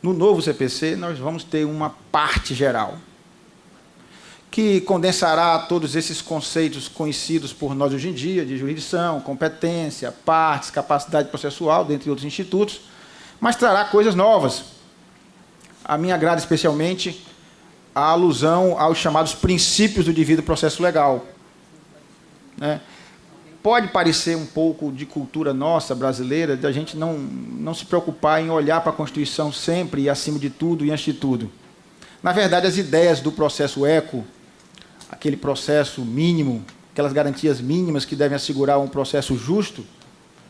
no novo CPC, nós vamos ter uma parte geral, que condensará todos esses conceitos conhecidos por nós hoje em dia, de jurisdição, competência, partes, capacidade processual, dentre outros institutos, mas trará coisas novas. A mim agrada especialmente a alusão aos chamados princípios do devido processo legal. Pode parecer um pouco de cultura nossa, brasileira, de a gente não se preocupar em olhar para a Constituição sempre e acima de tudo e antes de tudo. Na verdade, as ideias do processo eco, aquele processo mínimo, aquelas garantias mínimas que devem assegurar um processo justo,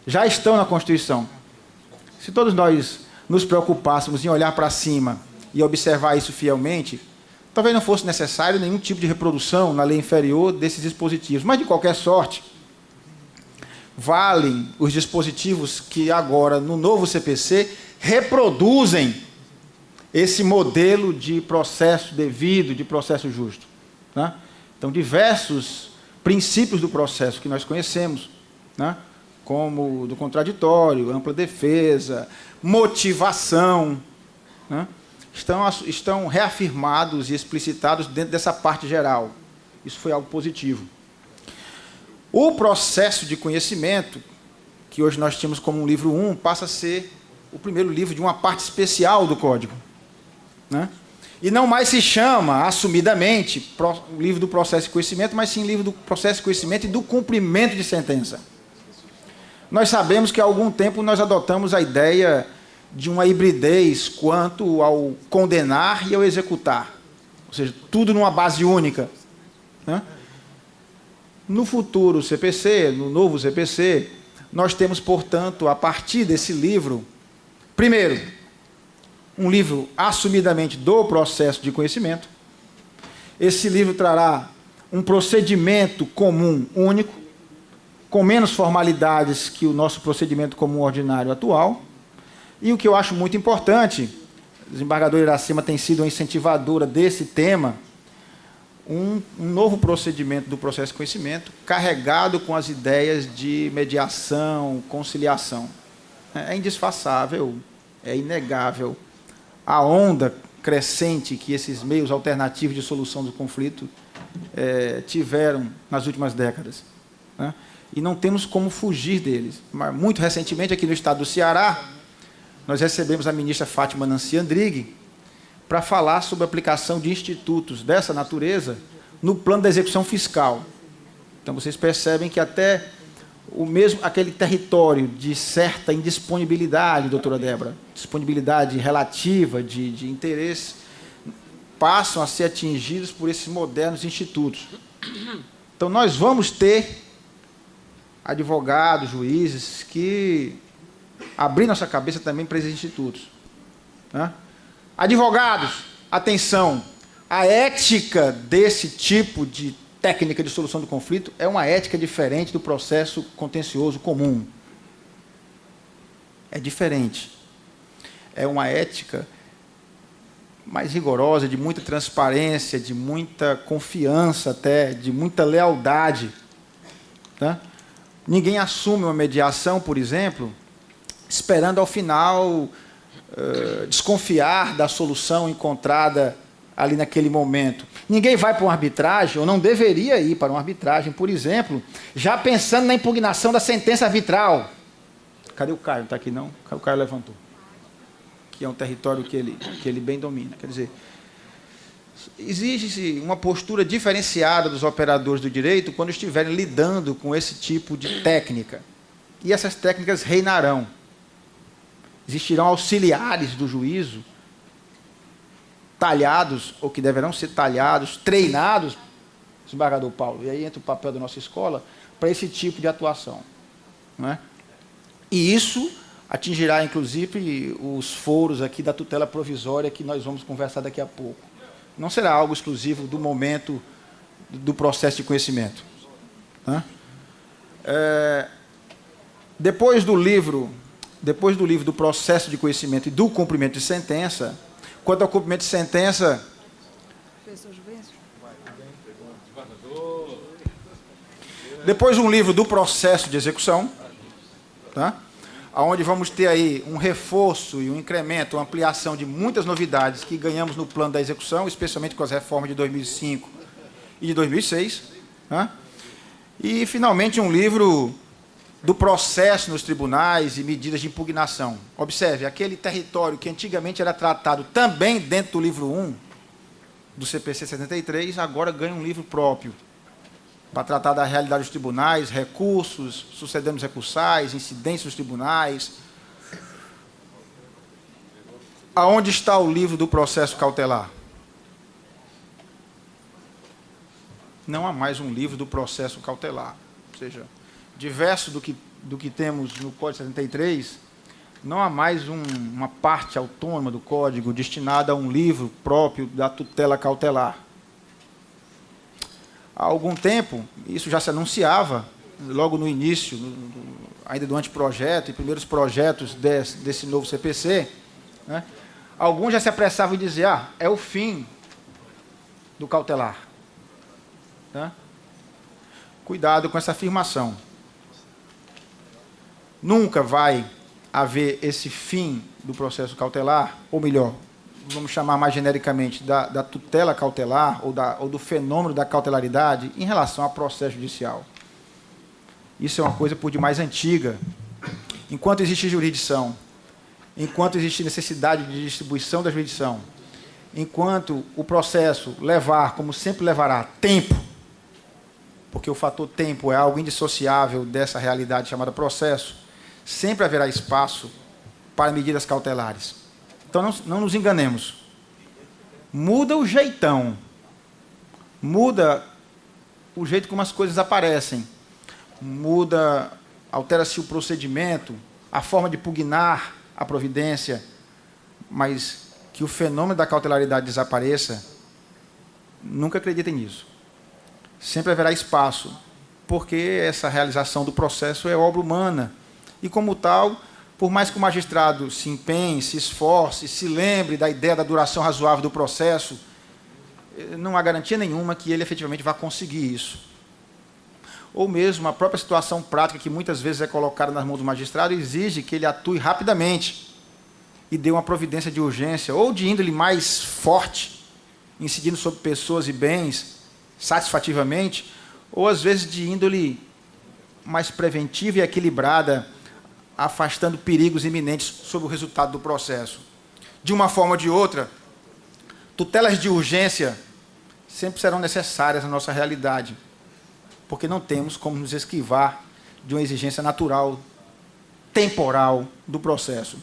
já estão na Constituição. Se todos nós nos preocupássemos em olhar para cima e observar isso fielmente, talvez não fosse necessário nenhum tipo de reprodução na lei inferior desses dispositivos. Mas, de qualquer sorte, valem os dispositivos que agora, no novo CPC, reproduzem esse modelo de processo devido, de processo justo. Então, diversos princípios do processo que nós conhecemos, como do contraditório, ampla defesa, motivação, estão reafirmados e explicitados dentro dessa parte geral. Isso foi algo positivo. O processo de conhecimento, que hoje nós tínhamos como um livro 1, passa a ser o primeiro livro de uma parte especial do Código. E não mais se chama, assumidamente, livro do processo de conhecimento, mas sim livro do processo de conhecimento e do cumprimento de sentença. Nós sabemos que há algum tempo nós adotamos a ideia de uma hibridez quanto ao condenar e ao executar. Ou seja, tudo numa base única. No futuro CPC, no novo CPC, nós temos, portanto, a partir desse livro, primeiro, um livro assumidamente do processo de conhecimento. Esse livro trará um procedimento comum único, com menos formalidades que o nosso procedimento comum ordinário atual. E o que eu acho muito importante, a desembargadora Iracema tem sido uma incentivadora desse tema, um novo procedimento do processo de conhecimento, carregado com as ideias de mediação, conciliação. É indisfaçável, é inegável a onda crescente que esses meios alternativos de solução do conflito tiveram nas últimas décadas. E não temos como fugir deles. Mas, muito recentemente, aqui no estado do Ceará, nós recebemos a ministra Fátima Nancy Andrighi para falar sobre a aplicação de institutos dessa natureza no plano da execução fiscal. Então, vocês percebem que até aquele território de certa indisponibilidade, doutora Débora, disponibilidade relativa de interesse, passam a ser atingidos por esses modernos institutos. Então, nós vamos ter advogados, juízes, que abrir nossa cabeça também para esses institutos. Advogados, atenção, a ética desse tipo de técnica de solução do conflito é uma ética diferente do processo contencioso comum. É diferente. É uma ética mais rigorosa, de muita transparência, de muita confiança até, de muita lealdade. Ninguém assume uma mediação, por exemplo, esperando ao final desconfiar da solução encontrada ali naquele momento. Ninguém vai para uma arbitragem, ou não deveria ir para uma arbitragem, por exemplo, já pensando na impugnação da sentença arbitral. Cadê o Caio? Não está aqui, não? O Caio levantou. Que é um território que ele bem domina. Quer dizer, exige-se uma postura diferenciada dos operadores do direito quando estiverem lidando com esse tipo de técnica. E essas técnicas reinarão. Existirão auxiliares do juízo, talhados, ou que deverão ser talhados, treinados, desembargador Paulo, e aí entra o papel da nossa escola, para esse tipo de atuação. E isso atingirá, inclusive, os foros aqui da tutela provisória, que nós vamos conversar daqui a pouco. Não será algo exclusivo do momento do processo de conhecimento. Depois do livro do processo de conhecimento e do cumprimento de sentença, quanto ao cumprimento de sentença, depois um livro do processo de execução, onde vamos ter aí um reforço e um incremento, uma ampliação de muitas novidades que ganhamos no plano da execução, especialmente com as reformas de 2005 e de 2006. Né? E, finalmente, um livro do processo nos tribunais e medidas de impugnação. Observe, aquele território que antigamente era tratado também dentro do livro 1 do CPC 73, agora ganha um livro próprio para tratar da realidade dos tribunais, recursos, sucedemos recursais, incidências dos tribunais. Aonde está o livro do processo cautelar? Não há mais um livro do processo cautelar. Ou seja, diverso do que temos no Código 73, não há mais uma parte autônoma do Código destinada a um livro próprio da tutela cautelar. Há algum tempo, isso já se anunciava, logo no início, ainda do anteprojeto e primeiros projetos desse novo CPC, né? Alguns já se apressavam em dizer, é o fim do cautelar. Né? Cuidado com essa afirmação. Nunca vai haver esse fim do processo cautelar, ou melhor, vamos chamar mais genericamente, da tutela cautelar ou do fenômeno da cautelaridade em relação ao processo judicial. Isso é uma coisa por demais antiga. Enquanto existe jurisdição, enquanto existe necessidade de distribuição da jurisdição, enquanto o processo levar, como sempre levará, tempo, porque o fator tempo é algo indissociável dessa realidade chamada processo, sempre haverá espaço para medidas cautelares. Então, não nos enganemos. Muda o jeitão. Muda o jeito como as coisas aparecem. Muda, altera-se o procedimento, a forma de pugnar a providência, mas que o fenômeno da cautelaridade desapareça, nunca acreditem nisso. Sempre haverá espaço, porque essa realização do processo é obra humana. E, como tal, por mais que o magistrado se empenhe, se esforce, se lembre da ideia da duração razoável do processo, não há garantia nenhuma que ele efetivamente vá conseguir isso. Ou mesmo a própria situação prática, que muitas vezes é colocada nas mãos do magistrado, exige que ele atue rapidamente e dê uma providência de urgência, ou de índole mais forte, incidindo sobre pessoas e bens satisfativamente, ou às vezes de índole mais preventiva e equilibrada, afastando perigos iminentes sobre o resultado do processo. De uma forma ou de outra, tutelas de urgência sempre serão necessárias na nossa realidade, porque não temos como nos esquivar de uma exigência natural, temporal do processo.